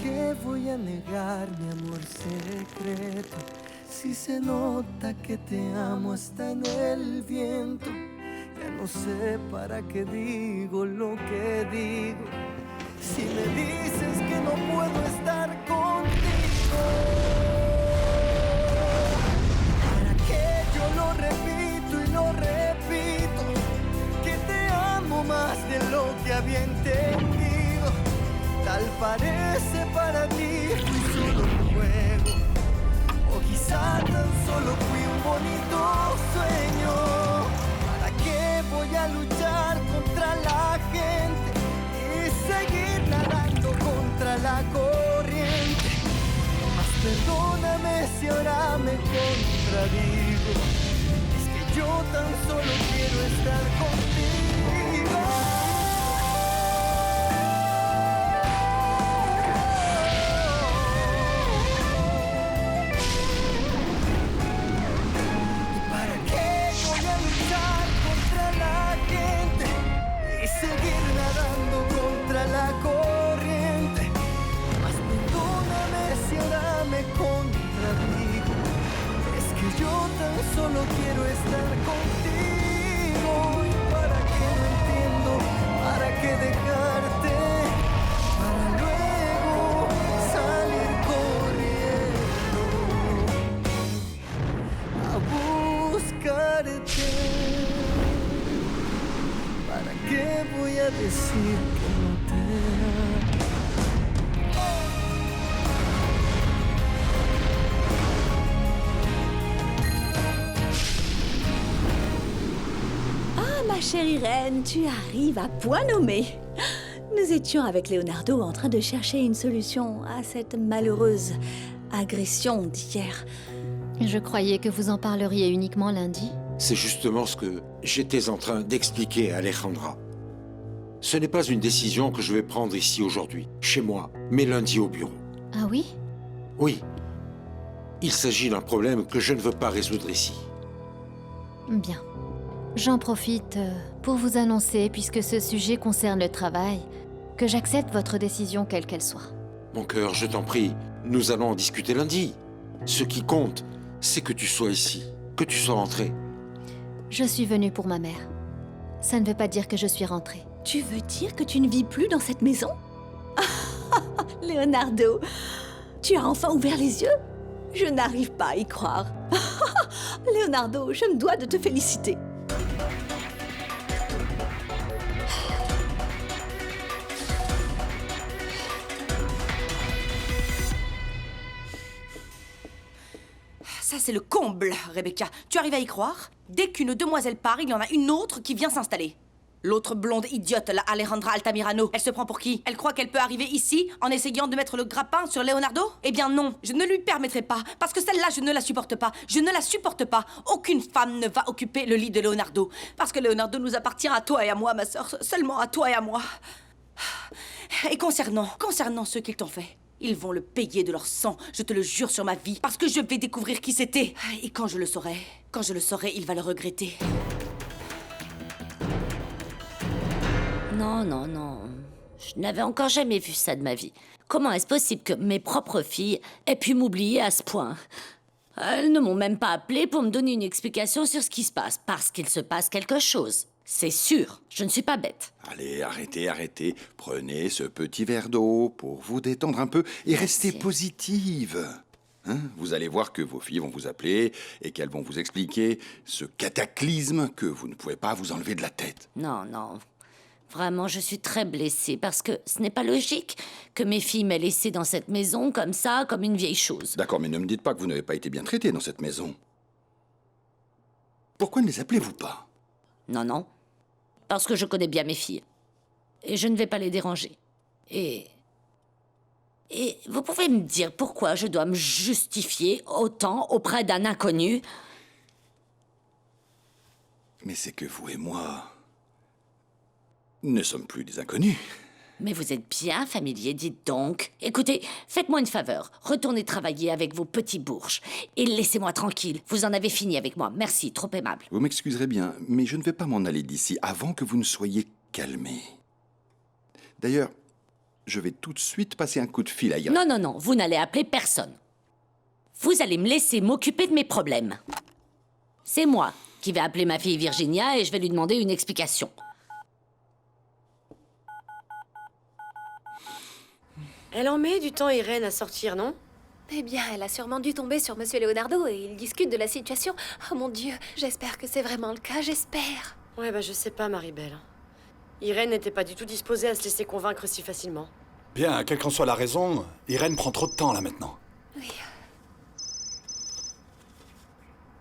qué voy a negar mi amor secreto? Si se nota que te amo hasta en el viento. Ya no sé para qué digo lo que digo. Si me dices que no puedo estar contigo, ¿para qué yo lo repito y lo repito? Que te amo más de lo que había entendido. Tal parece para ti fui solo un juego, o quizá tan solo fui un bonito sueño. ¿Para qué voy a luchar contra la gente y seguir nadando contra la corriente? Mas perdóname si ahora me contradigo. Es que yo tan solo quiero estar contigo. Seguir nadando contra la corriente. Mas perdóname si ahora me contradigo. Es que yo tan solo quiero estar contigo. ¿Y para qué no entiendo? ¿Para qué dejarte? Para luego salir corriendo a buscarte. ¿Para qué voy a decir que no te amo? Ah, ma chérie reine, tu arrives à point nommé. Nous étions avec Leonardo en train de chercher une solution à cette malheureuse agression d'hier. Je croyais que vous en parleriez uniquement lundi. C'est justement ce que j'étais en train d'expliquer à Alejandra. Ce n'est pas une décision que je vais prendre ici aujourd'hui, chez moi, mais lundi au bureau. Ah oui? Oui. Il s'agit d'un problème que je ne veux pas résoudre ici. Bien. J'en profite pour vous annoncer, puisque ce sujet concerne le travail, que j'accepte votre décision quelle qu'elle soit. Mon cœur, je t'en prie, nous allons en discuter lundi. Ce qui compte, c'est que tu sois ici, que tu sois rentré. Je suis venue pour ma mère. Ça ne veut pas dire que je suis rentrée. Tu veux dire que tu ne vis plus dans cette maison? Leonardo, tu as enfin ouvert les yeux? Je n'arrive pas à y croire. Leonardo, je me dois de te féliciter. Ça, c'est le comble, Rebecca. Tu arrives à y croire? Dès qu'une demoiselle part, il y en a une autre qui vient s'installer. L'autre blonde idiote, la Alejandra Altamirano, elle se prend pour qui? Elle croit qu'elle peut arriver ici en essayant de mettre le grappin sur Leonardo? Eh bien non, je ne lui permettrai pas, parce que celle-là, je ne la supporte pas. Je ne la supporte pas. Aucune femme ne va occuper le lit de Leonardo. Parce que Leonardo nous appartient à toi et à moi, ma sœur. Seulement à toi et à moi. Et concernant ceux qui t'ont fait, ils vont le payer de leur sang, je te le jure sur ma vie, parce que je vais découvrir qui c'était. Et quand je le saurai, il va le regretter. Non, non, non. Je n'avais encore jamais vu ça de ma vie. Comment est-ce possible que mes propres filles aient pu m'oublier à ce point? Elles ne m'ont même pas appelé pour me donner une explication sur ce qui se passe, parce qu'il se passe quelque chose. C'est sûr, je ne suis pas bête. Allez, arrêtez. Prenez ce petit verre d'eau pour vous détendre un peu et restez positive. Hein? Vous allez voir que vos filles vont vous appeler et qu'elles vont vous expliquer ce cataclysme que vous ne pouvez pas vous enlever de la tête. Non, non. Vraiment, je suis très blessée parce que ce n'est pas logique que mes filles m'aient laissée dans cette maison comme ça, comme une vieille chose. D'accord, mais ne me dites pas que vous n'avez pas été bien traitée dans cette maison. Pourquoi ne les appelez-vous pas? Non, non. Parce que je connais bien mes filles. Et je ne vais pas les déranger. Et vous pouvez me dire pourquoi je dois me justifier autant auprès d'un inconnu? Mais c'est que vous et moi ne sommes plus des inconnus. Mais vous êtes bien familiers, dites donc. Écoutez, faites-moi une faveur. Retournez travailler avec vos petits bourges. Et laissez-moi tranquille. Vous en avez fini avec moi. Merci, trop aimable. Vous m'excuserez bien, mais je ne vais pas m'en aller d'ici avant que vous ne soyez calmés. D'ailleurs, je vais tout de suite passer un coup de fil à Irène. Non, non, non, vous n'allez appeler personne. Vous allez me laisser m'occuper de mes problèmes. C'est moi qui vais appeler ma fille Virginia et je vais lui demander une explication. Elle en met du temps, Irène, à sortir, non? Eh bien, elle a sûrement dû tomber sur Monsieur Leonardo et ils discutent de la situation. Oh mon Dieu, j'espère que c'est vraiment le cas, j'espère. Ouais, bah je sais pas, Maribel. Irène n'était pas du tout disposée à se laisser convaincre si facilement. Bien, quelle qu'en soit la raison, Irène prend trop de temps là maintenant. Oui.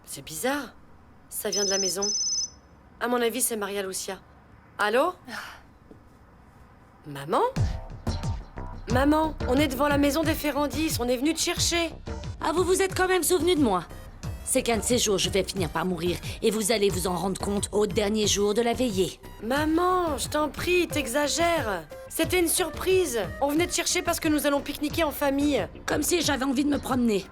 C'est bizarre. Ça vient de la maison. À mon avis, c'est Maria Lucia. Allô? Maman? Maman, on est devant la maison des Ferrandis, on est venu te chercher. Ah, vous vous êtes quand même souvenu de moi. C'est qu'un de ces jours, je vais finir par mourir et vous allez vous en rendre compte au dernier jour de la veillée. Maman, je t'en prie, t'exagères. C'était une surprise. On venait te chercher parce que nous allons pique-niquer en famille. Comme si j'avais envie de me promener.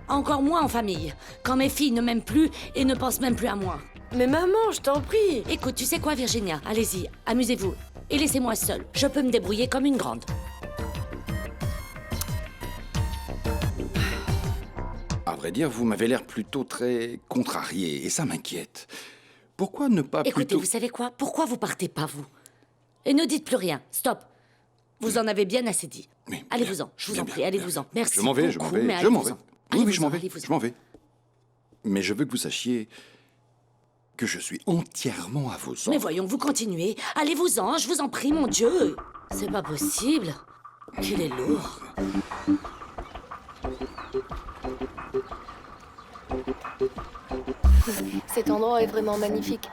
Encore moins en famille, quand mes filles ne m'aiment plus et ne pensent même plus à moi. Mais maman, je t'en prie. Écoute, tu sais quoi, Virginia? Allez-y, amusez-vous. Et laissez-moi seule. Je peux me débrouiller comme une grande. À vrai dire, vous m'avez l'air plutôt très contrarié, et ça m'inquiète. Pourquoi ne pas Écoutez, plutôt... vous savez quoi? Pourquoi vous partez pas, vous? Et ne dites plus rien. Stop. Vous en avez bien assez dit. Oui, Allez-vous-en, je vous en prie, allez-vous-en. Merci Je m'en vais, je m'en beaucoup, vais, mais je m'en vais. allez-vous-en. Oui, oui, je m'en Allez-vous-en, vais, allez-vous-en. je m'en vais. Mais je veux que vous sachiez que je suis entièrement à vos ordres. Mais voyons, vous continuez. Allez-vous-en, je vous en prie, mon Dieu. C'est pas possible. Qu'il est lourd. Cet endroit est vraiment magnifique.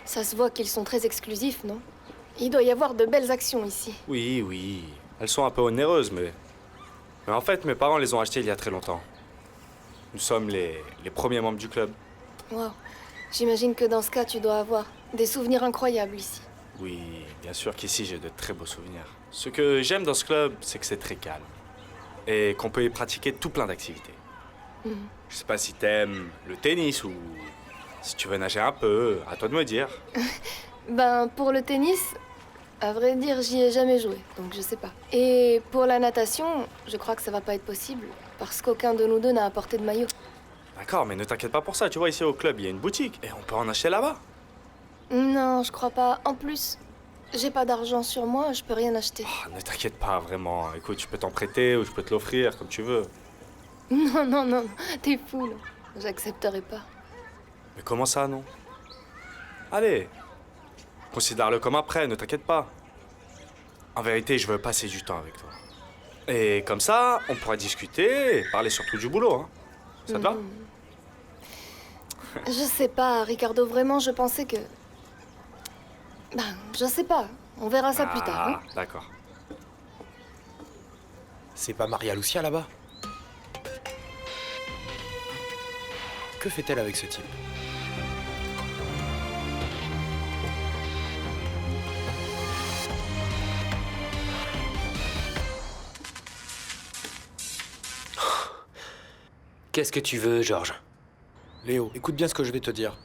Ça se voit qu'ils sont très exclusifs, non? Il doit y avoir de belles actions ici. Oui, oui. Elles sont un peu onéreuses, mais... Mais en fait, mes parents les ont achetées il y a très longtemps. Nous sommes les premiers membres du club. Wow. J'imagine que dans ce cas, tu dois avoir des souvenirs incroyables ici. Oui, bien sûr qu'ici, j'ai de très beaux souvenirs. Ce que j'aime dans ce club, c'est que c'est très calme. Et qu'on peut y pratiquer tout plein d'activités. Je sais pas si t'aimes le tennis ou si tu veux nager un peu, à toi de me dire. Ben, pour le tennis, à vrai dire, j'y ai jamais joué, donc je sais pas. Et pour la natation, je crois que ça va pas être possible, parce qu'aucun de nous deux n'a apporté de maillot. D'accord, mais ne t'inquiète pas pour ça. Tu vois, ici au club, il y a une boutique et on peut en acheter là-bas. Non, je crois pas. En plus, j'ai pas d'argent sur moi, je peux rien acheter. Oh, ne t'inquiète pas, vraiment. Écoute, je peux t'en prêter ou je peux te l'offrir, comme tu veux. Non, non, non, t'es fou, là. J'accepterai pas. Mais comment ça, non? Allez, considère-le comme un prêt, ne t'inquiète pas. En vérité, je veux passer du temps avec toi. Et comme ça, on pourra discuter et parler surtout du boulot, hein. Ça te va? Je sais pas, Ricardo, vraiment, je pensais que... Ben, je sais pas. On verra ça plus tard, hein. D'accord. C'est pas Maria Lucia là-bas? Que fait-elle avec ce type? Qu'est-ce que tu veux, Georges? Léo, écoute bien ce que je vais te dire.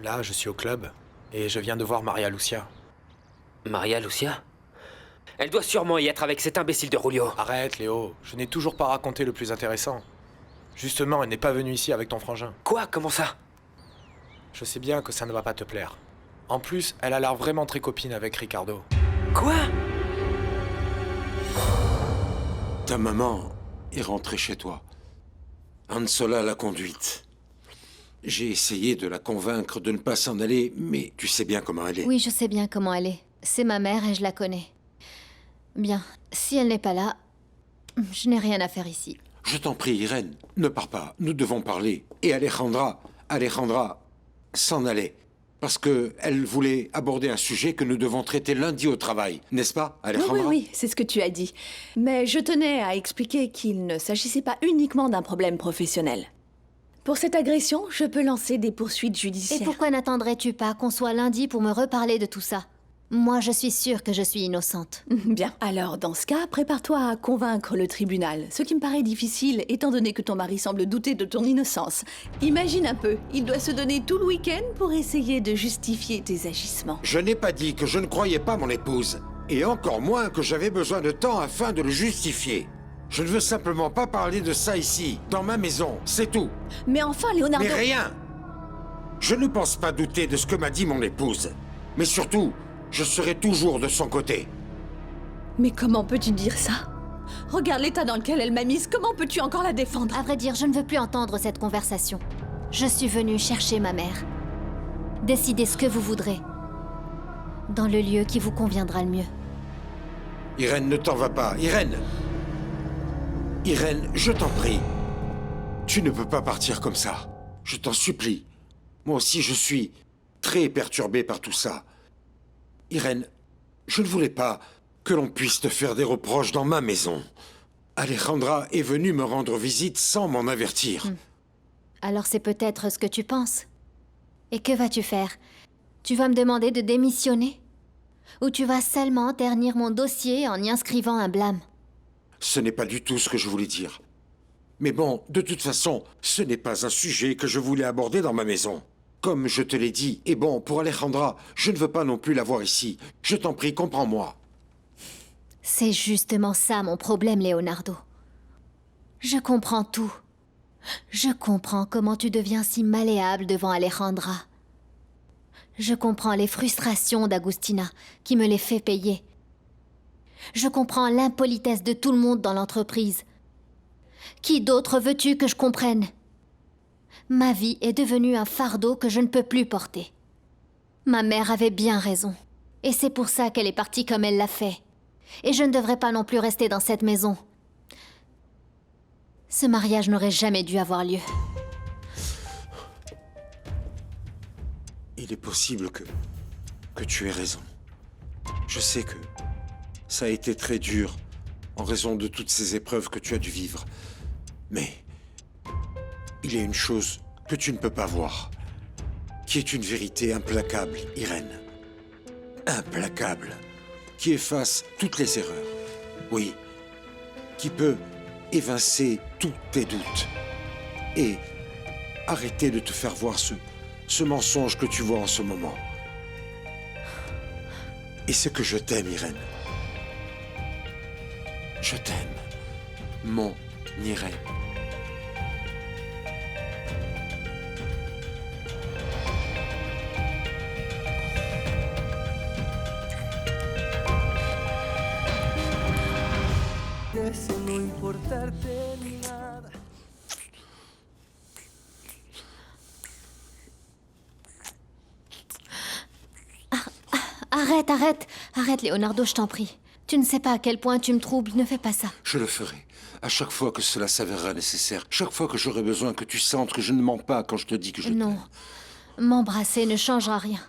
Là, je suis au club et je viens de voir Maria Lucia. Maria Lucia? Elle doit sûrement y être avec cet imbécile de Julio. Arrête, Léo. Je n'ai toujours pas raconté le plus intéressant. Justement, elle n'est pas venue ici avec ton frangin. Quoi? Comment ça? Je sais bien que ça ne va pas te plaire. En plus, elle a l'air vraiment très copine avec Ricardo. Quoi? Ta maman est rentrée chez toi. Ansola l'a conduite. J'ai essayé de la convaincre de ne pas s'en aller, mais tu sais bien comment elle est. Oui, je sais bien comment elle est. C'est ma mère et je la connais. Bien, si elle n'est pas là, je n'ai rien à faire ici. Je t'en prie, Irène, ne pars pas. Nous devons parler. Et Alejandra s'en allait. Parce qu'elle voulait aborder un sujet que nous devons traiter lundi au travail. N'est-ce pas, Alejandra? Oui, c'est ce que tu as dit. Mais je tenais à expliquer qu'il ne s'agissait pas uniquement d'un problème professionnel. Pour cette agression, je peux lancer des poursuites judiciaires. Et pourquoi n'attendrais-tu pas qu'on soit lundi pour me reparler de tout ça? Moi, je suis sûre que je suis innocente. Bien. Alors, dans ce cas, prépare-toi à convaincre le tribunal. Ce qui me paraît difficile, étant donné que ton mari semble douter de ton innocence. Imagine un peu, il doit se donner tout le week-end pour essayer de justifier tes agissements. Je n'ai pas dit que je ne croyais pas mon épouse. Et encore moins que j'avais besoin de temps afin de le justifier. Je ne veux simplement pas parler de ça ici, dans ma maison, c'est tout. Mais enfin, Leonardo... Mais rien! Je ne pense pas douter de ce que m'a dit mon épouse. Mais surtout, je serai toujours de son côté. Mais comment peux-tu dire ça? Regarde l'état dans lequel elle m'a mise, comment peux-tu encore la défendre? À vrai dire, je ne veux plus entendre cette conversation. Je suis venue chercher ma mère. Décidez ce que vous voudrez. Dans le lieu qui vous conviendra le mieux. Irène, ne t'en va pas. Irène! Irène, je t'en prie. Tu ne peux pas partir comme ça. Je t'en supplie. Moi aussi, je suis très perturbé par tout ça. Irène, je ne voulais pas que l'on puisse te faire des reproches dans ma maison. Alejandra est venue me rendre visite sans m'en avertir. Alors c'est peut-être ce que tu penses. Et que vas-tu faire? Tu vas me demander de démissionner? Ou tu vas seulement ternir mon dossier en y inscrivant un blâme? Ce n'est pas du tout ce que je voulais dire. Mais bon, de toute façon, ce n'est pas un sujet que je voulais aborder dans ma maison. Comme je te l'ai dit, et bon, pour Alejandra, je ne veux pas non plus la voir ici. Je t'en prie, comprends-moi. C'est justement ça mon problème, Leonardo. Je comprends tout. Je comprends comment tu deviens si malléable devant Alejandra. Je comprends les frustrations d'Agustina, qui me les fait payer. Je comprends l'impolitesse de tout le monde dans l'entreprise. Qui d'autre veux-tu que je comprenne? Ma vie est devenue un fardeau que je ne peux plus porter. Ma mère avait bien raison. Et c'est pour ça qu'elle est partie comme elle l'a fait. Et je ne devrais pas non plus rester dans cette maison. Ce mariage n'aurait jamais dû avoir lieu. Il est possible que tu aies raison. Je sais que ça a été très dur en raison de toutes ces épreuves que tu as dû vivre. Mais il y a une chose que tu ne peux pas voir, qui est une vérité implacable, Irène. Implacable. Qui efface toutes les erreurs. Oui. Qui peut évincer tous tes doutes. Et arrêter de te faire voir ce mensonge que tu vois en ce moment. Et c'est que je t'aime, Irène. Je t'aime, mon Irène. Arrête, Leonardo, je t'en prie. Tu ne sais pas à quel point tu me troubles, ne fais pas ça. Je le ferai. À chaque fois que cela s'avérera nécessaire. Chaque fois que j'aurai besoin que tu sentes que je ne mens pas quand je te dis que je t'aime. Non. M'embrasser ne changera rien.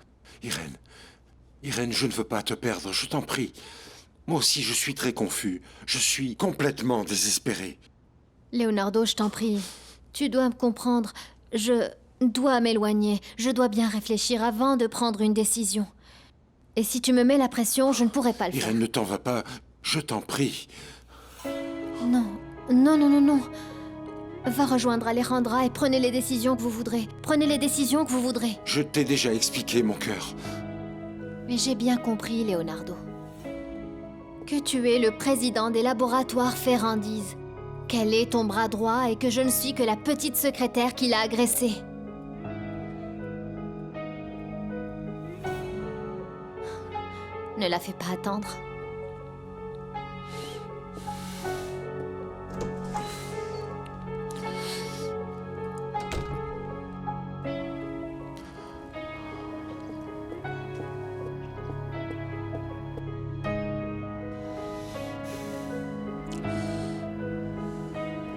Irène, je ne veux pas te perdre, je t'en prie. Moi aussi, je suis très confus. Je suis complètement désespéré. Leonardo, je t'en prie. Tu dois me comprendre. Je dois m'éloigner. Je dois bien réfléchir avant de prendre une décision. Et si tu me mets la pression, je ne pourrai pas le faire. Irène, ne t'en va pas. Je t'en prie. Non. Va rejoindre Alejandra et prenez les décisions que vous voudrez. Prenez les décisions que vous voudrez. Je t'ai déjà expliqué, mon cœur. Mais j'ai bien compris, Leonardo. Que tu es le président des laboratoires Ferrandise. Qu'elle est ton bras droit et que je ne suis que la petite secrétaire qui l'a agressée. Ne la fais pas attendre.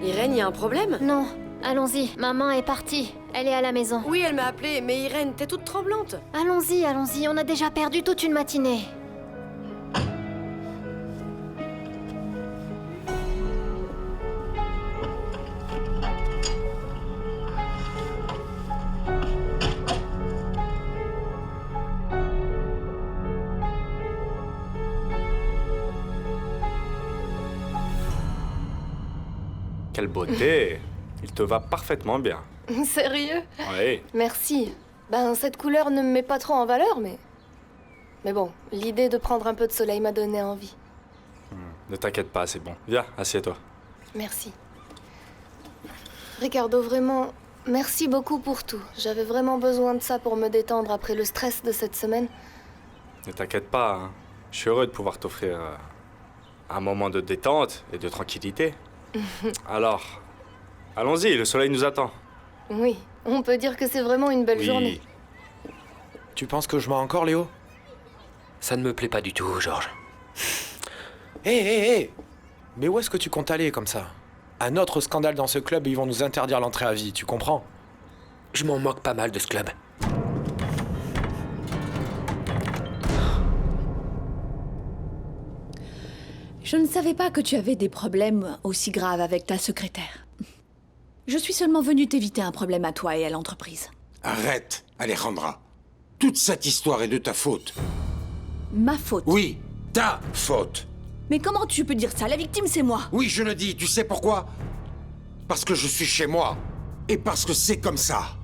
Irène, il y a un problème? Non, allons-y. Maman est partie. Elle est à la maison. Oui, elle m'a appelée, mais Irène, t'es toute tremblante. Allons-y, on a déjà perdu toute une matinée. Quelle beauté! Il te va parfaitement bien. Sérieux? Oui. Merci. Ben, cette couleur ne me met pas trop en valeur, mais... Mais bon, l'idée de prendre un peu de soleil m'a donné envie. Ne t'inquiète pas, c'est bon. Viens, assieds-toi. Merci. Ricardo, vraiment, merci beaucoup pour tout. J'avais vraiment besoin de ça pour me détendre après le stress de cette semaine. Ne t'inquiète pas, hein. Je suis heureux de pouvoir t'offrir un moment de détente et de tranquillité. Alors, allons-y, le soleil nous attend. Oui, on peut dire que c'est vraiment une belle journée. Tu penses que je mens encore, Léo? Ça ne me plaît pas du tout, Georges. Hé! Mais où est-ce que tu comptes aller comme ça? Un autre scandale dans ce club et ils vont nous interdire l'entrée à vie, tu comprends? Je m'en moque pas mal de ce club. Je ne savais pas que tu avais des problèmes aussi graves avec ta secrétaire. Je suis seulement venue t'éviter un problème à toi et à l'entreprise. Arrête, Alejandra. Toute cette histoire est de ta faute. Ma faute? Oui, ta faute. Mais comment tu peux dire ça? La victime, c'est moi. Oui, je le dis. Tu sais pourquoi? Parce que je suis chez moi. Et parce que c'est comme ça.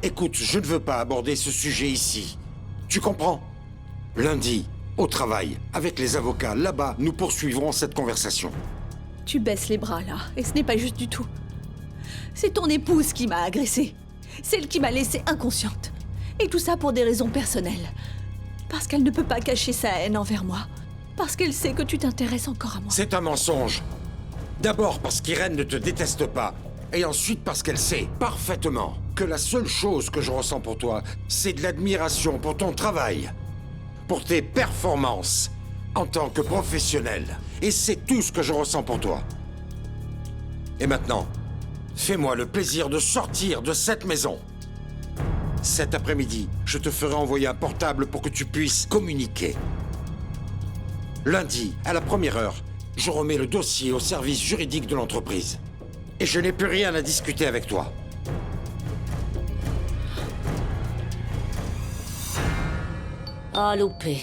Écoute, je ne veux pas aborder ce sujet ici. Tu comprends? Lundi, au travail, avec les avocats, là-bas, nous poursuivrons cette conversation. Tu baisses les bras, là. Et ce n'est pas juste du tout. C'est ton épouse qui m'a agressée. Celle qui m'a laissée inconsciente. Et tout ça pour des raisons personnelles. Parce qu'elle ne peut pas cacher sa haine envers moi. Parce qu'elle sait que tu t'intéresses encore à moi. C'est un mensonge. D'abord parce qu'Irène ne te déteste pas. Et ensuite parce qu'elle sait parfaitement que la seule chose que je ressens pour toi, c'est de l'admiration pour ton travail. Pour tes performances en tant que professionnel. Et c'est tout ce que je ressens pour toi. Et maintenant, fais-moi le plaisir de sortir de cette maison. Cet après-midi, je te ferai envoyer un portable pour que tu puisses communiquer. Lundi, à la première heure, je remets le dossier au service juridique de l'entreprise. Et je n'ai plus rien à discuter avec toi. Oh, loupé.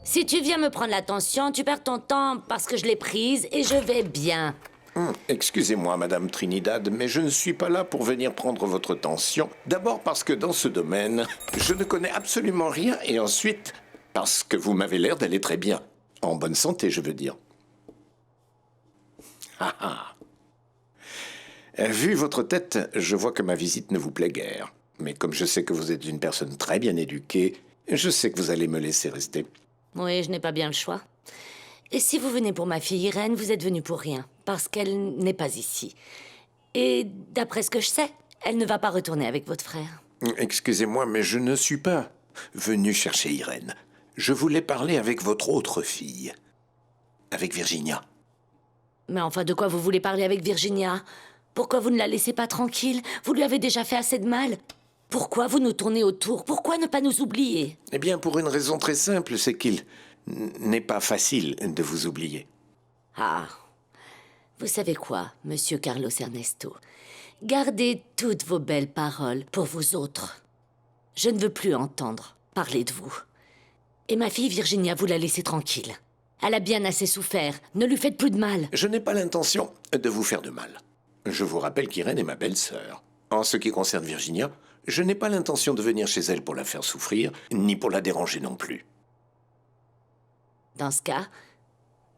Si tu viens me prendre l'attention, tu perds ton temps parce que je l'ai prise et je vais bien. Excusez-moi, Madame Trinidad, mais je ne suis pas là pour venir prendre votre tension. D'abord parce que dans ce domaine, je ne connais absolument rien, et ensuite parce que vous m'avez l'air d'aller très bien. En bonne santé, je veux dire. Vu votre tête, je vois que ma visite ne vous plaît guère. Mais comme je sais que vous êtes une personne très bien éduquée, je sais que vous allez me laisser rester. Oui, je n'ai pas bien le choix. Et si vous venez pour ma fille Irène, vous êtes venu pour rien, parce qu'elle n'est pas ici. Et d'après ce que je sais, elle ne va pas retourner avec votre frère. Excusez-moi, mais je ne suis pas venu chercher Irène. Je voulais parler avec votre autre fille, avec Virginia. Mais enfin, de quoi vous voulez parler avec Virginia? Pourquoi vous ne la laissez pas tranquille? Vous lui avez déjà fait assez de mal. Pourquoi vous nous tournez autour? Pourquoi ne pas nous oublier? Eh bien, pour une raison très simple, c'est qu'il n'est pas facile de vous oublier. Ah, vous savez quoi, monsieur Carlos Ernesto? Gardez toutes vos belles paroles pour vous autres. Je ne veux plus entendre parler de vous. Et ma fille Virginia, vous la laissez tranquille. Elle a bien assez souffert. Ne lui faites plus de mal. Je n'ai pas l'intention de vous faire de mal. Je vous rappelle qu'Irène est ma belle-sœur. En ce qui concerne Virginia, je n'ai pas l'intention de venir chez elle pour la faire souffrir, ni pour la déranger non plus. Dans ce cas,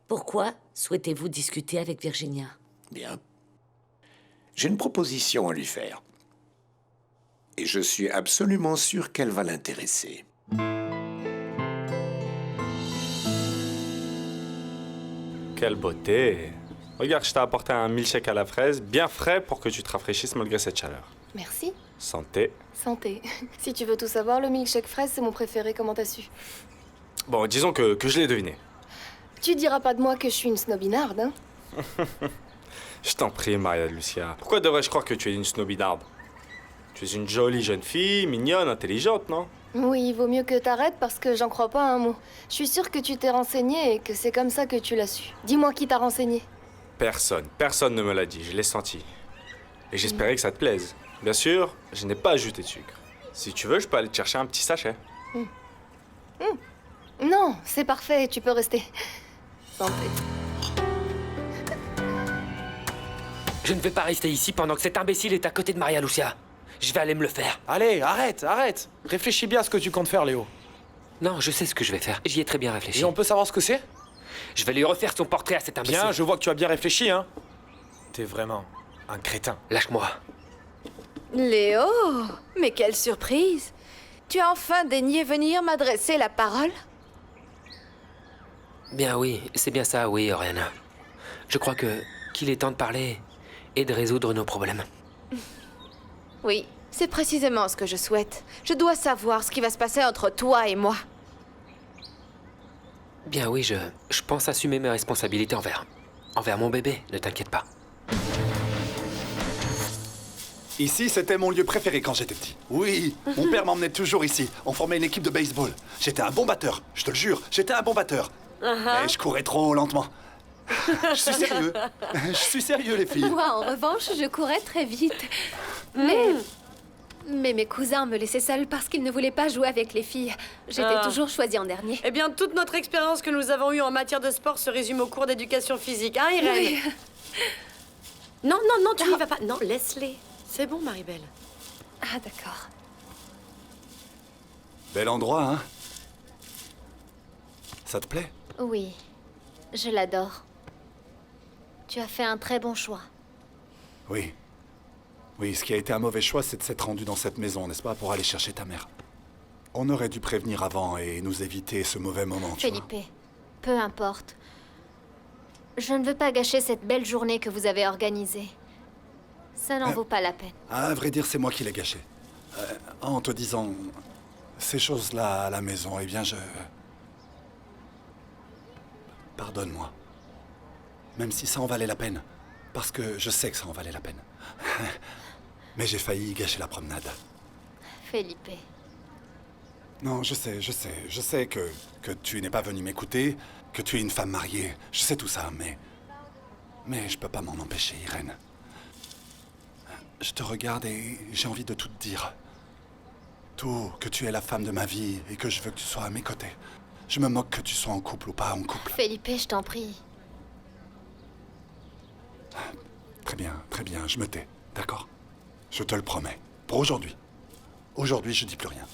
pourquoi souhaitez-vous discuter avec Virginia? Bien. J'ai une proposition à lui faire. Et je suis absolument sûr qu'elle va l'intéresser. Quelle beauté! Regarde, je t'ai apporté un milkshake à la fraise, bien frais pour que tu te rafraîchisses malgré cette chaleur. Merci. Santé. Santé. Si tu veux tout savoir, le milkshake fraise, c'est mon préféré, comment t'as su? Bon, disons que je l'ai deviné. Tu diras pas de moi que je suis une snobinarde, hein? Je t'en prie, Maria Lucia. Pourquoi devrais-je croire que tu es une snobinarde? Tu es une jolie jeune fille, mignonne, intelligente, non? Oui, il vaut mieux que t'arrêtes parce que j'en crois pas un mot. Je suis sûre que tu t'es renseigné et que c'est comme ça que tu l'as su. Dis-moi qui t'a renseigné. Personne ne me l'a dit, je l'ai senti. Et j'espérais que ça te plaise. Bien sûr, je n'ai pas ajouté de sucre. Si tu veux, je peux aller te chercher un petit sachet. Non, c'est parfait, tu peux rester. Santé. Je ne vais pas rester ici pendant que cet imbécile est à côté de Maria Lucia. Je vais aller me le faire. Allez, arrête! Réfléchis bien à ce que tu comptes faire, Léo. Non, je sais ce que je vais faire. J'y ai très bien réfléchi. Et on peut savoir ce que c'est? Je vais lui refaire son portrait à cet imbécile. Bien, je vois que tu as bien réfléchi, hein. T'es vraiment un crétin. Lâche-moi. Léo, mais quelle surprise! Tu as enfin daigné venir m'adresser la parole? Bien oui, c'est bien ça, oui, Oriana. Je crois qu'il est temps de parler et de résoudre nos problèmes. Oui, c'est précisément ce que je souhaite. Je dois savoir ce qui va se passer entre toi et moi. Bien oui, je pense assumer mes responsabilités envers mon bébé, ne t'inquiète pas. Ici, c'était mon lieu préféré quand j'étais petit. Oui, mon père m'emmenait toujours ici. On formait une équipe de baseball. J'étais un bon batteur, je te le jure, j'étais un bon batteur. Mais je courais trop lentement. Je suis sérieux. Je suis sérieux, les filles. Moi, en revanche, je courais très vite. Mais mes cousins me laissaient seule parce qu'ils ne voulaient pas jouer avec les filles. J'étais toujours choisie en dernier. Eh bien, toute notre expérience que nous avons eue en matière de sport se résume au cours d'éducation physique, hein, Irène? Oui. Non, tu n'y vas pas. Non, laisse-les. C'est bon, Maribel. Ah, d'accord. Bel endroit, hein? Ça te plaît? Oui, je l'adore. Tu as fait un très bon choix. Oui. Oui, ce qui a été un mauvais choix, c'est de s'être rendu dans cette maison, n'est-ce pas, pour aller chercher ta mère. On aurait dû prévenir avant et nous éviter ce mauvais moment, tu vois. Felipe, peu importe. Je ne veux pas gâcher cette belle journée que vous avez organisée. Ça n'en vaut pas la peine. À vrai dire, c'est moi qui l'ai gâché. En te disant ces choses-là à la maison, eh bien, Pardonne-moi. Même si ça en valait la peine. Parce que je sais que ça en valait la peine. Mais j'ai failli gâcher la promenade. Felipe. Non, je sais que tu n'es pas venu m'écouter, que tu es une femme mariée. Je sais tout ça, mais je peux pas m'en empêcher, Irène. Je te regarde et j'ai envie de tout te dire. Tout, que tu es la femme de ma vie et que je veux que tu sois à mes côtés. Je me moque que tu sois en couple ou pas en couple. Felipe, je t'en prie. Très bien, je me tais, d'accord? Je te le promets. Pour aujourd'hui. Aujourd'hui, je dis plus rien.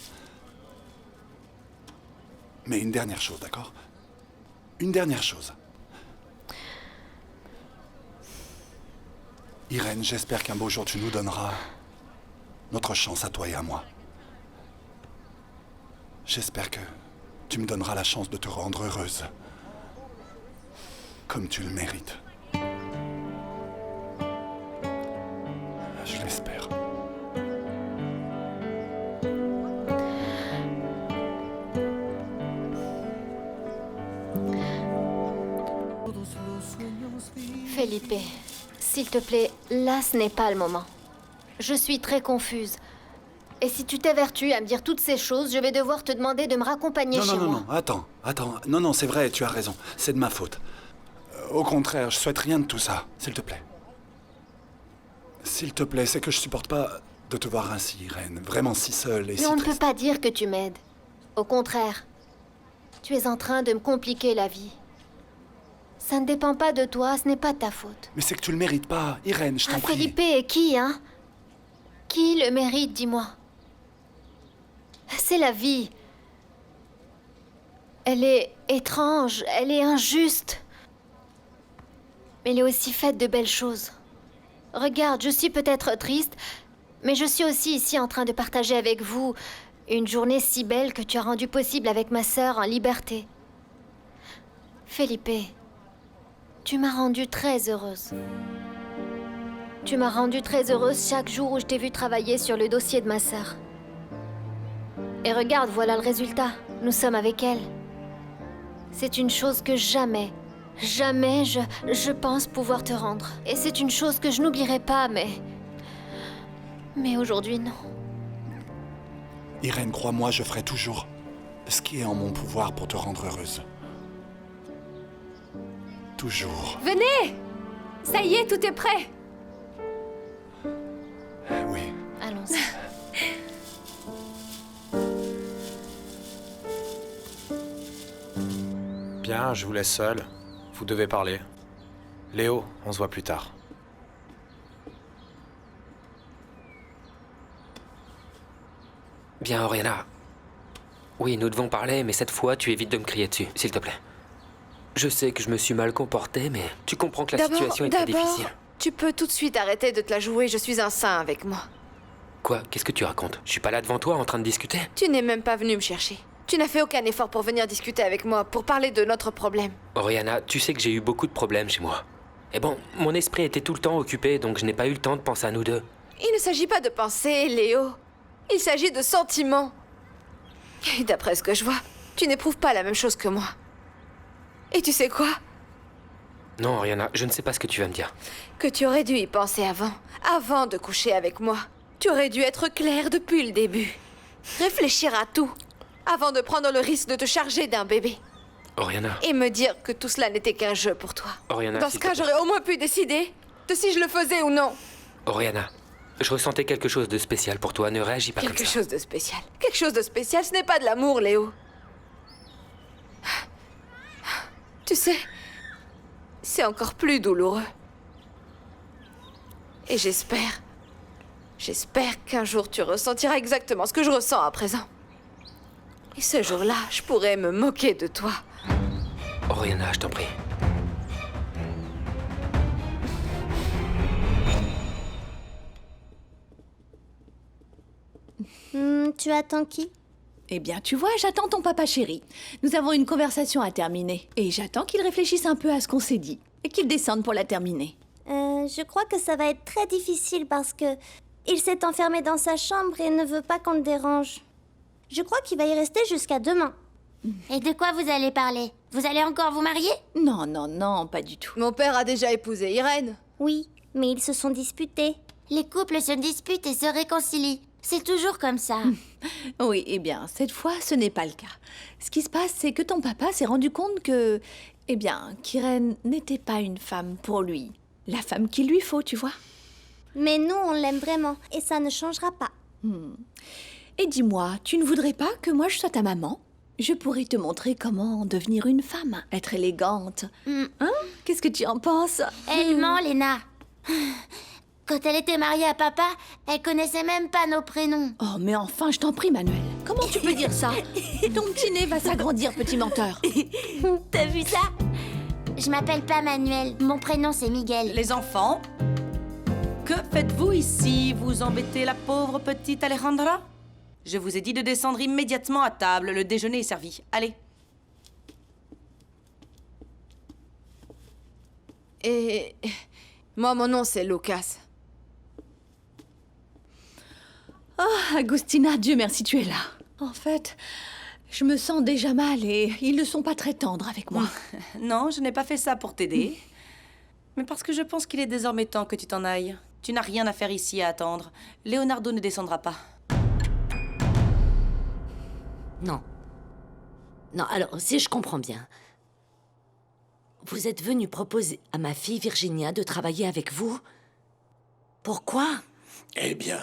Mais une dernière chose, d'accord? Une dernière chose. Irène, j'espère qu'un beau jour tu nous donneras notre chance à toi et à moi. J'espère que tu me donneras la chance de te rendre heureuse. Comme tu le mérites. Je l'espère. Felipe, s'il te plaît, là ce n'est pas le moment. Je suis très confuse. Et si tu t'évertues à me dire toutes ces choses, je vais devoir te demander de me raccompagner chez moi. Non, attends. Non, c'est vrai, tu as raison. C'est de ma faute. Au contraire, je souhaite rien de tout ça, s'il te plaît. S'il te plaît, c'est que je supporte pas de te voir ainsi, Irène. Vraiment si seule et si Mais on ne peut triste. pas dire que tu m'aides. Au contraire, tu es en train de me compliquer la vie. Ça ne dépend pas de toi, ce n'est pas de ta faute. Mais c'est que tu le mérites pas, Irène, je t'en prie. Felipe, et qui, hein? Qui le mérite, dis-moi? C'est la vie. Elle est étrange, elle est injuste. Mais elle est aussi faite de belles choses. Regarde, je suis peut-être triste, mais je suis aussi ici en train de partager avec vous une journée si belle que tu as rendue possible avec ma sœur en liberté. Felipe, tu m'as rendue très heureuse. Tu m'as rendue très heureuse chaque jour où je t'ai vu travailler sur le dossier de ma sœur. Et regarde, voilà le résultat. Nous sommes avec elle. C'est une chose que jamais je pense pouvoir te rendre. Et c'est une chose que je n'oublierai pas, mais aujourd'hui, non. Irène, crois-moi, je ferai toujours ce qui est en mon pouvoir pour te rendre heureuse. Toujours. Venez! Ça y est, tout est prêt. Oui. Allons-y. Bien, je vous laisse seul. Vous devez parler. Léo, on se voit plus tard. Bien, Oriana. Oui, nous devons parler, mais cette fois, tu évites de me crier dessus, s'il te plaît. Je sais que je me suis mal comporté, mais tu comprends que la situation est très difficile. Tu peux tout de suite arrêter de te la jouer, je suis un saint avec moi. Quoi? Qu'est-ce que tu racontes? Je suis pas là devant toi en train de discuter? Tu n'es même pas venu me chercher. Tu n'as fait aucun effort pour venir discuter avec moi, pour parler de notre problème. Oriana, tu sais que j'ai eu beaucoup de problèmes chez moi. Et bon, mon esprit était tout le temps occupé, donc je n'ai pas eu le temps de penser à nous deux. Il ne s'agit pas de penser, Léo. Il s'agit de sentiments. Et d'après ce que je vois, tu n'éprouves pas la même chose que moi. Et tu sais quoi? Non, Oriana, je ne sais pas ce que tu vas me dire. Que tu aurais dû y penser avant de coucher avec moi. Tu aurais dû être clair depuis le début. Réfléchir à tout, avant de prendre le risque de te charger d'un bébé. Oriana. Et me dire que tout cela n'était qu'un jeu pour toi. Oriana, dans ce cas, j'aurais au moins pu décider de si je le faisais ou non. Oriana, je ressentais quelque chose de spécial pour toi, ne réagis pas comme ça. Quelque chose de spécial. Quelque chose de spécial, ce n'est pas de l'amour, Léo. Tu sais, c'est encore plus douloureux. Et j'espère qu'un jour tu ressentiras exactement ce que je ressens à présent. Et ce jour-là, je pourrais me moquer de toi. Oriana, je t'en prie. Tu attends qui? Eh bien, tu vois, j'attends ton papa chéri. Nous avons une conversation à terminer. Et j'attends qu'il réfléchisse un peu à ce qu'on s'est dit. Et qu'il descende pour la terminer. Je crois que ça va être très difficile parce que il s'est enfermé dans sa chambre et ne veut pas qu'on le dérange. Je crois qu'il va y rester jusqu'à demain. Et de quoi vous allez parler? Vous allez encore vous marier? Non, non, non, pas du tout. Mon père a déjà épousé Irène. Oui, mais ils se sont disputés. Les couples se disputent et se réconcilient. C'est toujours comme ça. Oui, eh bien, cette fois, ce n'est pas le cas. Ce qui se passe, c'est que ton papa s'est rendu compte que... Eh bien, qu'Irène n'était pas une femme pour lui. La femme qu'il lui faut, tu vois. Mais nous, on l'aime vraiment, et ça ne changera pas. Et dis-moi, tu ne voudrais pas que moi je sois ta maman? Je pourrais te montrer comment devenir une femme, être élégante. Hein? Qu'est-ce que tu en penses? Elle ment, Léna. Quand elle était mariée à papa, elle connaissait même pas nos prénoms. Oh, mais enfin, je t'en prie, Manuel. Comment tu peux dire ça? Ton petit nez va s'agrandir, petit menteur. T'as vu ça? Je m'appelle pas Manuel, mon prénom c'est Miguel. Les enfants, que faites-vous ici? Vous embêtez la pauvre petite Alejandra? Je vous ai dit de descendre immédiatement à table, le déjeuner est servi. Allez. Et... moi, mon nom, c'est Lucas. Oh, Agustina, Dieu merci, tu es là. En fait, je me sens déjà mal et ils ne sont pas très tendres avec moi. Non, je n'ai pas fait ça pour t'aider. Mais parce que je pense qu'il est désormais temps que tu t'en ailles. Tu n'as rien à faire ici à attendre. Leonardo ne descendra pas. Non. Non, alors, si je comprends bien, vous êtes venu proposer à ma fille Virginia de travailler avec vous? Pourquoi? Eh bien,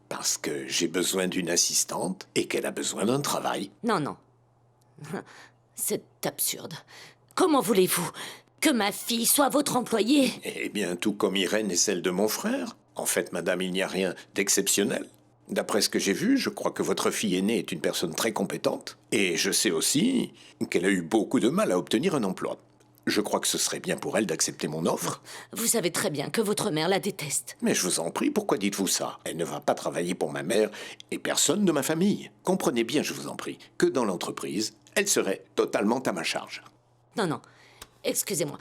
parce que j'ai besoin d'une assistante et qu'elle a besoin d'un travail. Non, non. C'est absurde. Comment voulez-vous que ma fille soit votre employée? Eh bien, tout comme Irène est celle de mon frère. En fait, madame, il n'y a rien d'exceptionnel. D'après ce que j'ai vu, je crois que votre fille aînée est une personne très compétente. Et je sais aussi qu'elle a eu beaucoup de mal à obtenir un emploi. Je crois que ce serait bien pour elle d'accepter mon offre. Vous savez très bien que votre mère la déteste. Mais je vous en prie, pourquoi dites-vous ça? Elle ne va pas travailler pour ma mère et personne de ma famille. Comprenez bien, je vous en prie, que dans l'entreprise, elle serait totalement à ma charge. Non, non. Excusez-moi.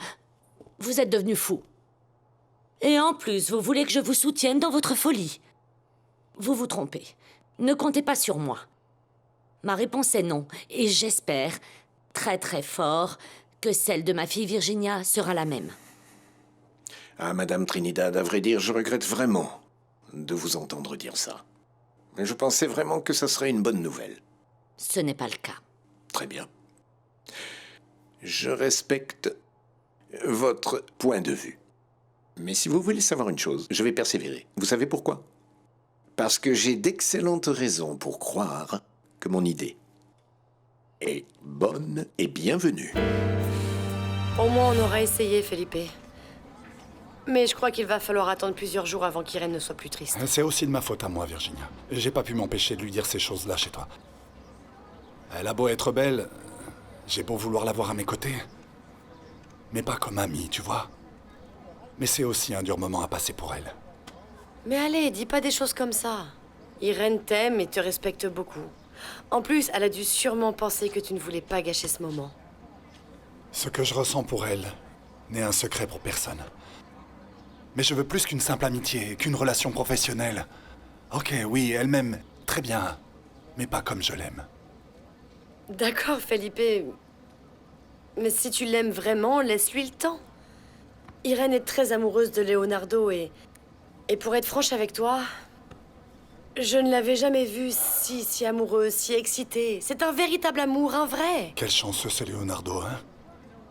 Vous êtes devenu fou. Et en plus, vous voulez que je vous soutienne dans votre folie. Vous vous trompez. Ne comptez pas sur moi. Ma réponse est non. Et j'espère, très très fort, que celle de ma fille Virginia sera la même. Ah, Madame Trinidad, à vrai dire, je regrette vraiment de vous entendre dire ça. Mais je pensais vraiment que ça serait une bonne nouvelle. Ce n'est pas le cas. Très bien. Je respecte votre point de vue. Mais si vous voulez savoir une chose, je vais persévérer. Vous savez pourquoi? Parce que j'ai d'excellentes raisons pour croire que mon idée est bonne et bienvenue. Au moins, on aura essayé, Felipe. Mais je crois qu'il va falloir attendre plusieurs jours avant qu'Irène ne soit plus triste. C'est aussi de ma faute à moi, Virginia. J'ai pas pu m'empêcher de lui dire ces choses-là chez toi. Elle a beau être belle, j'ai beau vouloir l'avoir à mes côtés. Mais pas comme amie, tu vois. Mais c'est aussi un dur moment à passer pour elle. Mais allez, dis pas des choses comme ça. Irène t'aime et te respecte beaucoup. En plus, elle a dû sûrement penser que tu ne voulais pas gâcher ce moment. Ce que je ressens pour elle n'est un secret pour personne. Mais je veux plus qu'une simple amitié, qu'une relation professionnelle. Ok, oui, elle m'aime très bien, mais pas comme je l'aime. D'accord, Felipe. Mais si tu l'aimes vraiment, laisse-lui le temps. Irène est très amoureuse de Leonardo et pour être franche avec toi, je ne l'avais jamais vue si amoureuse, si excitée. C'est un véritable amour, un vrai. Quel chanceux ce Leonardo, hein?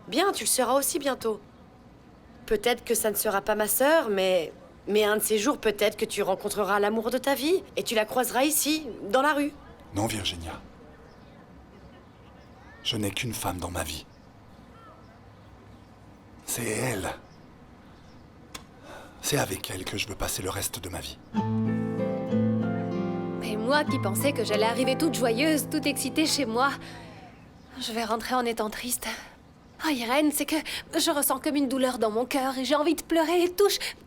Bien, tu le seras aussi bientôt. Peut-être que ça ne sera pas ma sœur, mais un de ces jours, peut-être que tu rencontreras l'amour de ta vie et tu la croiseras ici, dans la rue. Non, Virginia. Je n'ai qu'une femme dans ma vie. C'est elle. C'est avec elle que je veux passer le reste de ma vie. Et moi qui pensais que j'allais arriver toute joyeuse, toute excitée chez moi, je vais rentrer en étant triste. Oh Irène, c'est que je ressens comme une douleur dans mon cœur et j'ai envie de pleurer.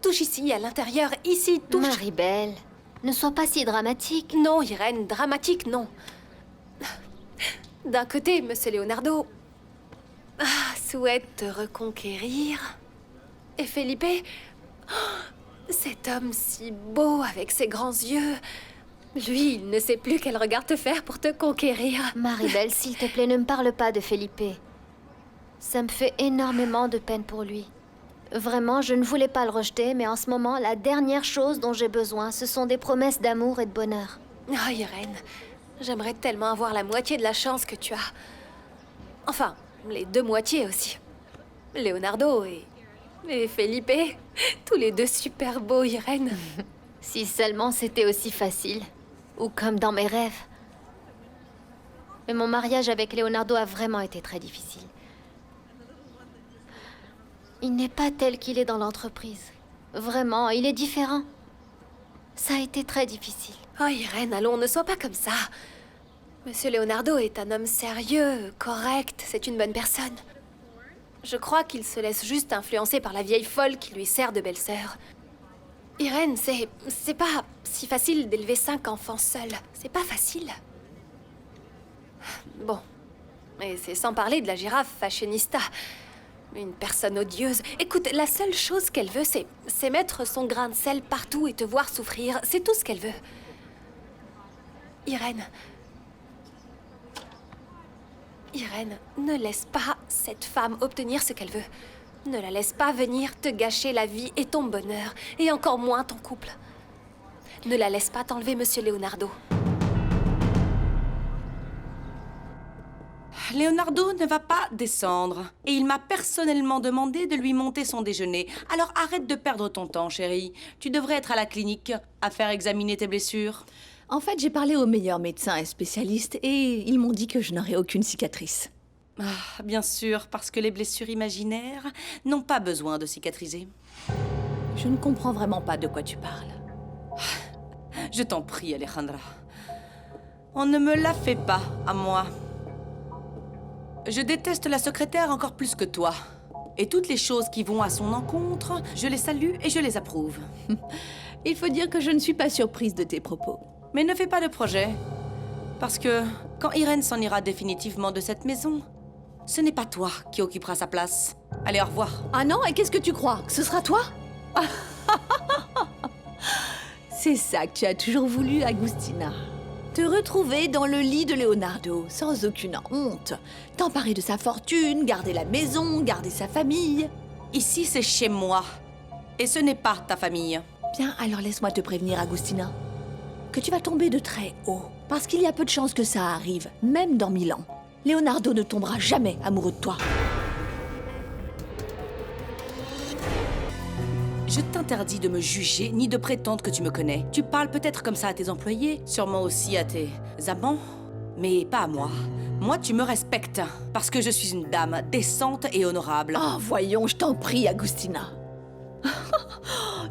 Touche ici, à l'intérieur, ici, touche. Marie-Belle, ne sois pas si dramatique. Non, Irène, dramatique, non. D'un côté, Monsieur Leonardo souhaite te reconquérir. Et Felipe, cet homme si beau avec ses grands yeux, lui, il ne sait plus quel regard te faire pour te conquérir. Marie-Belle, s'il te plaît, ne me parle pas de Felipe. Ça me fait énormément de peine pour lui. Vraiment, je ne voulais pas le rejeter, mais en ce moment, la dernière chose dont j'ai besoin, ce sont des promesses d'amour et de bonheur. Oh, Irène, j'aimerais tellement avoir la moitié de la chance que tu as. Enfin, les deux moitiés aussi. Leonardo et Felipe, tous les deux super beaux, Irène. Si seulement c'était aussi facile. Ou comme dans mes rêves. Mais mon mariage avec Leonardo a vraiment été très difficile. Il n'est pas tel qu'il est dans l'entreprise. Vraiment, il est différent. Ça a été très difficile. Oh Irène, allons, ne sois pas comme ça. Monsieur Leonardo est un homme sérieux, correct, c'est une bonne personne. Je crois qu'il se laisse juste influencer par la vieille folle qui lui sert de belle-sœur. Irène, c'est pas si facile d'élever 5 enfants seuls. C'est pas facile. Bon, et c'est sans parler de la girafe fashionista. Une personne odieuse. Écoute, la seule chose qu'elle veut, c'est mettre son grain de sel partout et te voir souffrir. C'est tout ce qu'elle veut. Irène, ne laisse pas cette femme obtenir ce qu'elle veut. Ne la laisse pas venir te gâcher la vie et ton bonheur, et encore moins ton couple. Ne la laisse pas t'enlever Monsieur Leonardo. Leonardo ne va pas descendre. Et il m'a personnellement demandé de lui monter son déjeuner. Alors arrête de perdre ton temps, chérie. Tu devrais être à la clinique, à faire examiner tes blessures. En fait, j'ai parlé aux meilleurs médecins et spécialistes et ils m'ont dit que je n'aurais aucune cicatrice. Ah, bien sûr, parce que les blessures imaginaires n'ont pas besoin de cicatriser. Je ne comprends vraiment pas de quoi tu parles. Je t'en prie, Alejandra. On ne me la fait pas, à moi. Je déteste la secrétaire encore plus que toi. Et toutes les choses qui vont à son encontre, je les salue et je les approuve. Il faut dire que je ne suis pas surprise de tes propos. Mais ne fais pas de projet. Parce que quand Irène s'en ira définitivement de cette maison, ce n'est pas toi qui occuperas sa place. Allez, au revoir. Ah non, et qu'est-ce que tu crois? Que ce sera toi? C'est ça que tu as toujours voulu, Agustina. Te retrouver dans le lit de Leonardo, sans aucune honte. T'emparer de sa fortune, garder la maison, garder sa famille. Ici, c'est chez moi. Et ce n'est pas ta famille. Bien, alors laisse-moi te prévenir, Agustina, que tu vas tomber de très haut. Parce qu'il y a peu de chances que ça arrive, même dans 1000 ans. Leonardo ne tombera jamais amoureux de toi. Je t'interdis de me juger, ni de prétendre que tu me connais. Tu parles peut-être comme ça à tes employés, sûrement aussi à tes amants, mais pas à moi. Moi, tu me respectes, parce que je suis une dame décente et honorable. Oh, voyons, je t'en prie, Agustina.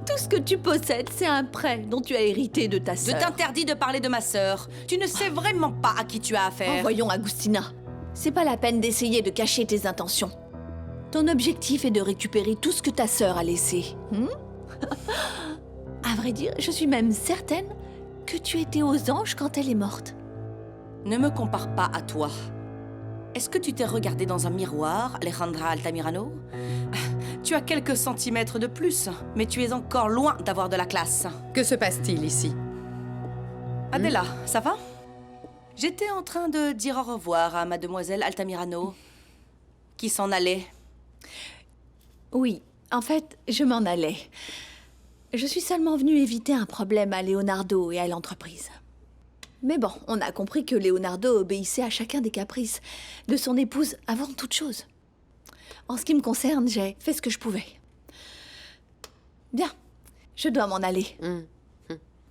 Tout ce que tu possèdes, c'est un prêt dont tu as hérité de ta Je sœur. t'interdis de parler de ma sœur. Tu ne sais vraiment pas à qui tu as affaire. Oh, voyons, Agustina. C'est pas la peine d'essayer de cacher tes intentions. Ton objectif est de récupérer tout ce que ta sœur a laissé. À vrai dire, je suis même certaine que tu étais aux anges quand elle est morte. Ne me compare pas à toi. Est-ce que tu t'es regardé dans un miroir, Alejandra Altamirano? Tu as quelques centimètres de plus, mais tu es encore loin d'avoir de la classe. Que se passe-t-il ici? Adela, ça va? J'étais en train de dire au revoir à mademoiselle Altamirano, qui s'en allait. Oui, en fait, je m'en allais. Je suis seulement venue éviter un problème à Leonardo et à l'entreprise. Mais bon, on a compris que Leonardo obéissait à chacun des caprices de son épouse avant toute chose. En ce qui me concerne, j'ai fait ce que je pouvais. Bien, je dois m'en aller.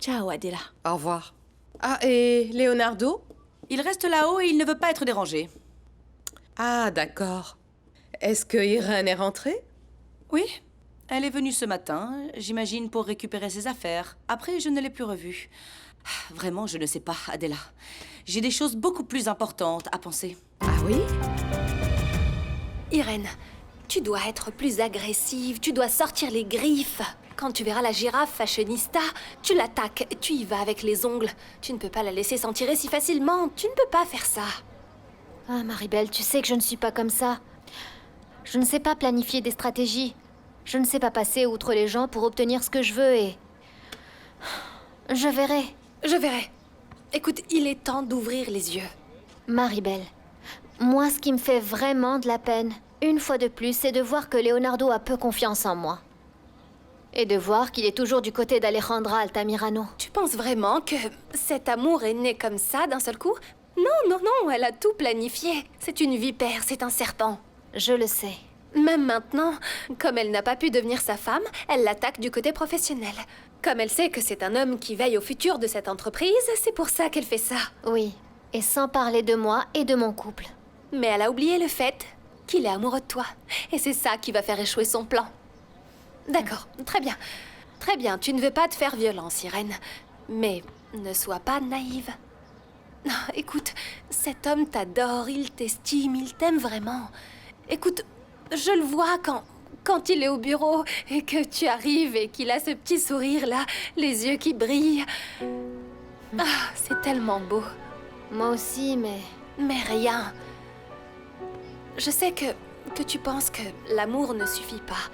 Ciao, Adela. Au revoir. Ah, et Leonardo? Il reste là-haut et il ne veut pas être dérangé. Ah, d'accord. Est-ce que Irène est rentrée? Oui, elle est venue ce matin, j'imagine pour récupérer ses affaires. Après, je ne l'ai plus revue. Vraiment, je ne sais pas, Adela. J'ai des choses beaucoup plus importantes à penser. Ah oui? Irène, tu dois être plus agressive, tu dois sortir les griffes. Quand tu verras la girafe fashionista, tu l'attaques, tu y vas avec les ongles. Tu ne peux pas la laisser s'en tirer si facilement, tu ne peux pas faire ça. Ah, Maribel, tu sais que je ne suis pas comme ça. Je ne sais pas planifier des stratégies. Je ne sais pas passer outre les gens pour obtenir ce que je veux et... Je verrai. Je verrai. Écoute, il est temps d'ouvrir les yeux. Maribel, moi, ce qui me fait vraiment de la peine, une fois de plus, c'est de voir que Leonardo a peu confiance en moi. Et de voir qu'il est toujours du côté d'Alejandra Altamirano. Tu penses vraiment que cet amour est né comme ça d'un seul coup? Non, non, non, elle a tout planifié. C'est une vipère, c'est un serpent. Je le sais. Même maintenant, comme elle n'a pas pu devenir sa femme, elle l'attaque du côté professionnel. Comme elle sait que c'est un homme qui veille au futur de cette entreprise, c'est pour ça qu'elle fait ça. Oui, et sans parler de moi et de mon couple. Mais elle a oublié le fait qu'il est amoureux de toi. Et c'est ça qui va faire échouer son plan. D'accord, très bien. Très bien, tu ne veux pas te faire violence, Irène. Mais ne sois pas naïve. Non, écoute, cet homme t'adore, il t'estime, il t'aime vraiment. Écoute, je le vois quand il est au bureau et que tu arrives et qu'il a ce petit sourire-là, les yeux qui brillent. Ah, c'est tellement beau. Moi aussi, mais... Mais rien. Je sais que tu penses que l'amour ne suffit pas.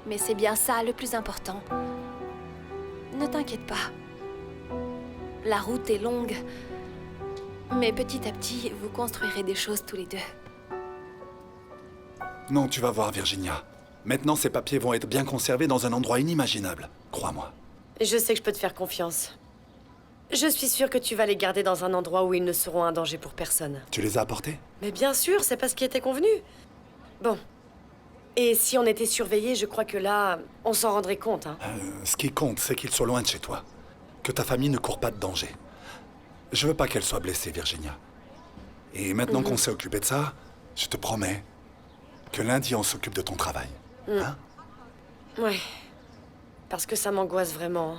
Mais c'est bien ça le plus important. Ne t'inquiète pas. La route est longue. Mais petit à petit, vous construirez des choses tous les deux. Non, tu vas voir, Virginia. Maintenant, ces papiers vont être bien conservés dans un endroit inimaginable. Crois-moi. Je sais que je peux te faire confiance. Je suis sûre que tu vas les garder dans un endroit où ils ne seront un danger pour personne. Tu les as apportés? Mais bien sûr, c'est pas ce qui était convenu. Bon. Et si on était surveillés, je crois que là, on s'en rendrait compte, hein. Ce qui compte, c'est qu'ils soient loin de chez toi. Que ta famille ne court pas de danger. Je veux pas qu'elle soit blessée, Virginia. Et maintenant qu'on s'est occupé de ça, je te promets que lundi, on s'occupe de ton travail. Hein? Ouais. Parce que ça m'angoisse vraiment.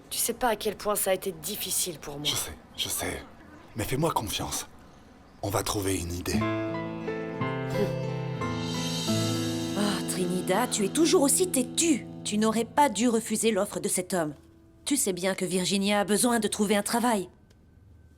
Tu sais pas à quel point ça a été difficile pour moi. Je sais. Mais fais-moi confiance. On va trouver une idée. Oh, Trinidad, tu es toujours aussi têtue. Tu n'aurais pas dû refuser l'offre de cet homme. Tu sais bien que Virginia a besoin de trouver un travail.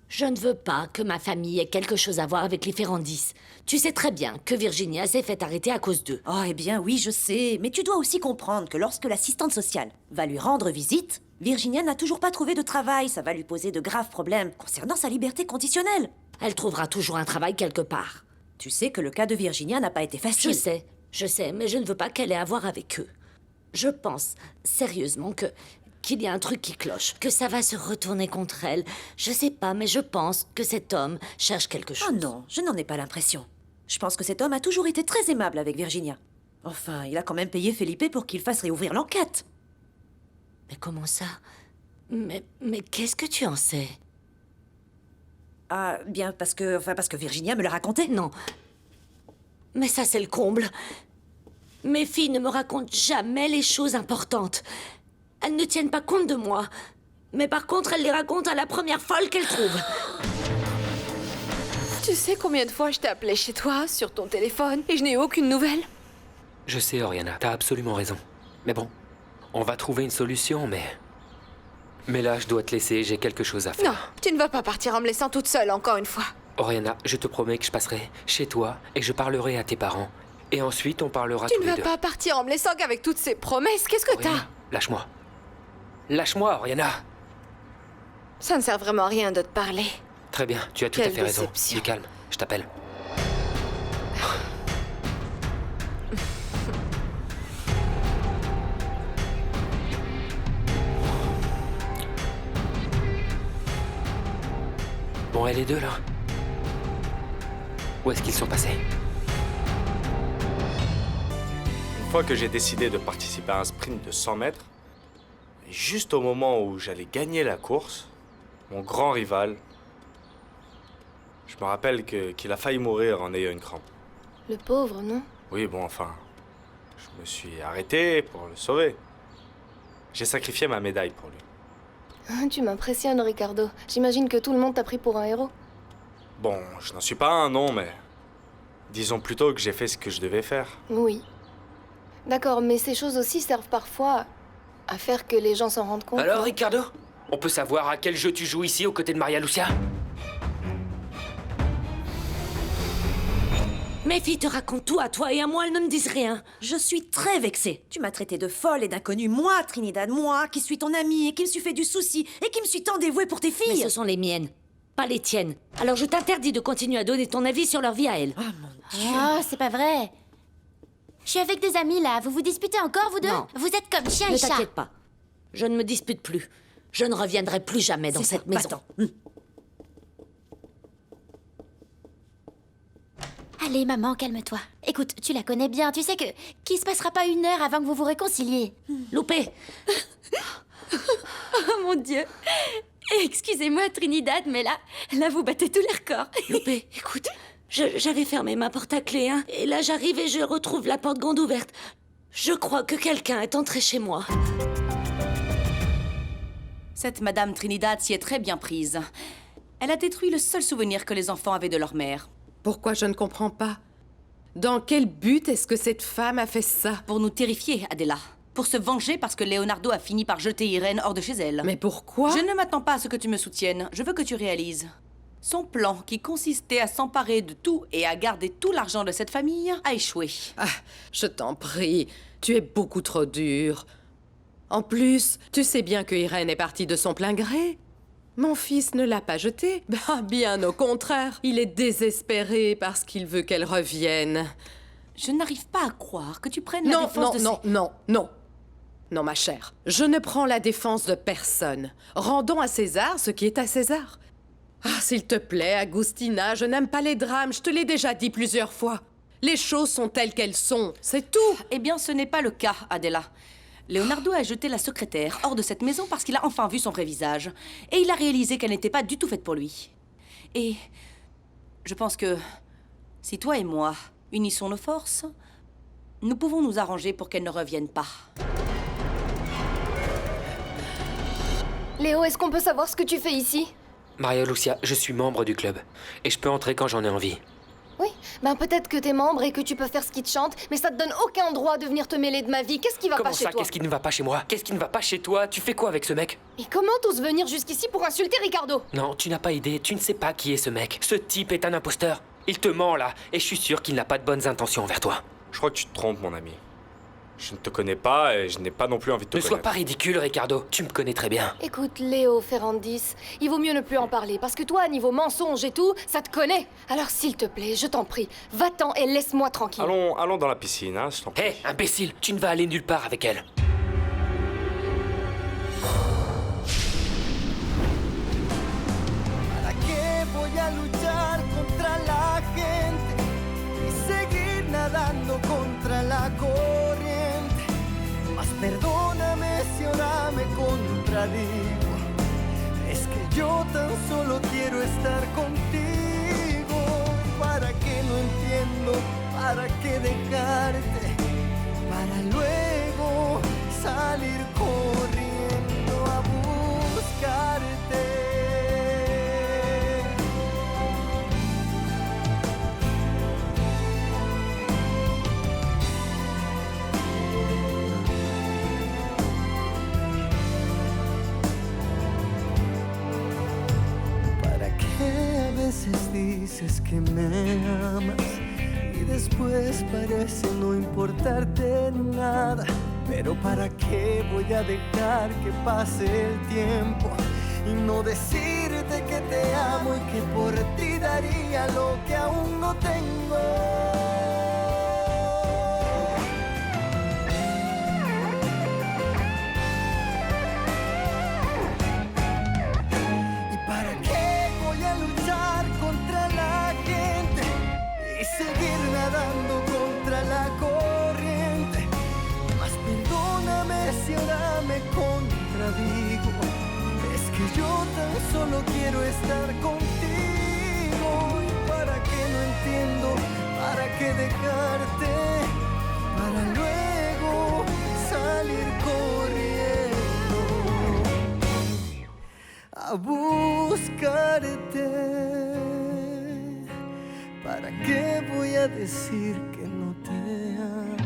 Je ne veux pas que ma famille ait quelque chose à voir avec les Ferrandis. Tu sais très bien que Virginia s'est fait arrêter à cause d'eux. Oh, eh bien, oui, je sais. Mais tu dois aussi comprendre que lorsque l'assistante sociale va lui rendre visite, Virginia n'a toujours pas trouvé de travail. Ça va lui poser de graves problèmes concernant sa liberté conditionnelle. Elle trouvera toujours un travail quelque part. Tu sais que le cas de Virginia n'a pas été facile. Je sais, mais je ne veux pas qu'elle ait à voir avec eux. Je pense sérieusement qu'il y a un truc qui cloche, que ça va se retourner contre elle. Je sais pas, mais je pense que cet homme cherche quelque chose. Oh non, je n'en ai pas l'impression. Je pense que cet homme a toujours été très aimable avec Virginia. Enfin, il a quand même payé Felipe pour qu'il fasse réouvrir l'enquête. Mais comment ça? Mais qu'est-ce que tu en sais? Ah, bien, parce que Virginia me l'a raconté. Non. Mais ça, c'est le comble. Mes filles ne me racontent jamais les choses importantes. Elles ne tiennent pas compte de moi. Mais par contre, elles les racontent à la première folle qu'elles trouvent. Tu sais combien de fois je t'ai appelé chez toi, sur ton téléphone, et je n'ai eu aucune nouvelle? Je sais, Oriana, t'as absolument raison. Mais bon, on va trouver une solution, mais... Mais là, je dois te laisser, j'ai quelque chose à faire. Non, tu ne vas pas partir en me laissant toute seule, encore une fois. Oriana, je te promets que je passerai chez toi et je parlerai à tes parents. Et ensuite, on parlera tous les deux. Tu ne vas pas partir en me laissant qu'avec toutes ces promesses. Qu'est-ce que t'as? Lâche-moi. Lâche-moi, Oriana. Ça ne sert vraiment à rien de te parler. Très bien, tu as tout à fait raison. Du calme, je t'appelle. Bon, et les deux, là? Où est-ce qu'ils sont passés? Une fois que j'ai décidé de participer à un sprint de 100 mètres, et juste au moment où j'allais gagner la course, mon grand rival, je me rappelle qu'il a failli mourir en ayant une crampe. Le pauvre, non? Oui, bon, enfin, je me suis arrêté pour le sauver. J'ai sacrifié ma médaille pour lui. Tu m'impressionnes, Ricardo. J'imagine que tout le monde t'a pris pour un héros. Bon, je n'en suis pas un, non, mais... Disons plutôt que j'ai fait ce que je devais faire. Oui. D'accord, mais ces choses aussi servent parfois à faire que les gens s'en rendent compte. Alors, Ricardo, on peut savoir à quel jeu tu joues ici aux côtés de Maria Lucia? Mes filles te racontent tout à toi et à moi, elles ne me disent rien. Je suis très vexée. Tu m'as traité de folle et d'inconnue. Moi, Trinidad, moi, qui suis ton amie et qui me suis fait du souci et qui me suis tant dévouée pour tes filles. Mais ce sont les miennes, pas les tiennes. Alors je t'interdis de continuer à donner ton avis sur leur vie à elles. Oh mon Dieu. Oh, c'est pas vrai. Je suis avec des amis, là. Vous vous disputez encore, vous deux? Non. Vous êtes comme chien et chat. Ne t'inquiète pas. Je ne me dispute plus. Je ne reviendrai plus jamais dans cette maison. Allez, maman, calme-toi. Écoute, tu la connais bien. Tu sais qu'il se passera pas une heure avant que vous vous réconciliez. Loupé. Oh mon Dieu. Excusez-moi, Trinidad, mais là, vous battez tous les records. Loupé, écoute, j'avais fermé ma porte à clé, hein, et là j'arrive et je retrouve la porte grande ouverte. Je crois que quelqu'un est entré chez moi. Cette Madame Trinidad s'y est très bien prise. Elle a détruit le seul souvenir que les enfants avaient de leur mère. Pourquoi je ne comprends pas? Dans quel but est-ce que cette femme a fait ça? Pour nous terrifier, Adela. Pour se venger parce que Leonardo a fini par jeter Irène hors de chez elle. Mais pourquoi? Je ne m'attends pas à ce que tu me soutiennes. Je veux que tu réalises. Son plan, qui consistait à s'emparer de tout et à garder tout l'argent de cette famille, a échoué. Ah, je t'en prie, tu es beaucoup trop dur. En plus, tu sais bien que Irène est partie de son plein gré. Mon fils ne l'a pas jetée. Bien au contraire. Il est désespéré parce qu'il veut qu'elle revienne. Je n'arrive pas à croire que tu prennes la défense de Non, ma chère. Je ne prends la défense de personne. Rendons à César ce qui est à César. Ah, s'il te plaît, Agustina, je n'aime pas les drames. Je te l'ai déjà dit plusieurs fois. Les choses sont telles qu'elles sont. C'est tout. Eh bien, ce n'est pas le cas, Adela. Leonardo a jeté la secrétaire hors de cette maison parce qu'il a enfin vu son vrai visage. Et il a réalisé qu'elle n'était pas du tout faite pour lui. Et je pense que si toi et moi unissons nos forces, nous pouvons nous arranger pour qu'elle ne revienne pas. Léo, est-ce qu'on peut savoir ce que tu fais ici? Maria Lucia, je suis membre du club. Et je peux entrer quand j'en ai envie. Oui, peut-être que t'es membre et que tu peux faire ce qui te chante, mais ça te donne aucun droit de venir te mêler de ma vie. Qu'est-ce qui va pas chez toi? Qu'est-ce qui ne va pas chez moi? Qu'est-ce qui ne va pas chez toi? Tu fais quoi avec ce mec? Et comment t'oses venir jusqu'ici pour insulter Ricardo? Non, tu n'as pas idée, tu ne sais pas qui est ce mec. Ce type est un imposteur. Il te ment là, et je suis sûr qu'il n'a pas de bonnes intentions envers toi. Je crois que tu te trompes, mon ami. Je ne te connais pas et je n'ai pas non plus envie de te connaître. Ne sois pas ridicule, Ricardo. Tu me connais très bien. Écoute, Léo Ferrandis, il vaut mieux ne plus en parler, parce que toi, niveau mensonge et tout, ça te connaît. Alors s'il te plaît, je t'en prie, va-t'en et laisse-moi tranquille. Allons dans la piscine, hein, je t'en prie. Hé, imbécile, tu ne vas aller nulle part avec elle. ¿Para qué voy a luchar contra la gente y seguir nadando contra la corriente? Mas perdóname si ahora me contradigo. Es que yo tan solo quiero estar contigo. ¿Para qué no entiendo? ¿Para qué dejarte? para luego salir corriendo a buscarte. ¿Para qué a veces dices que me amas y después parece no importarte nada? Pero ¿para qué voy a dejar que pase el tiempo y no decirte que te amo y que por ti daría lo que aún no tengo? ¿Y para qué voy a luchar contra la gente y seguir nadando contra la corriente? Mas perdóname si ahora me contradigo. Es que yo tan solo quiero estar contigo. ¿Y para qué no entiendo? ¿Para qué dejarte? Para luego salir corriendo a buscarte. ¿Para qué voy a decir que no te amo?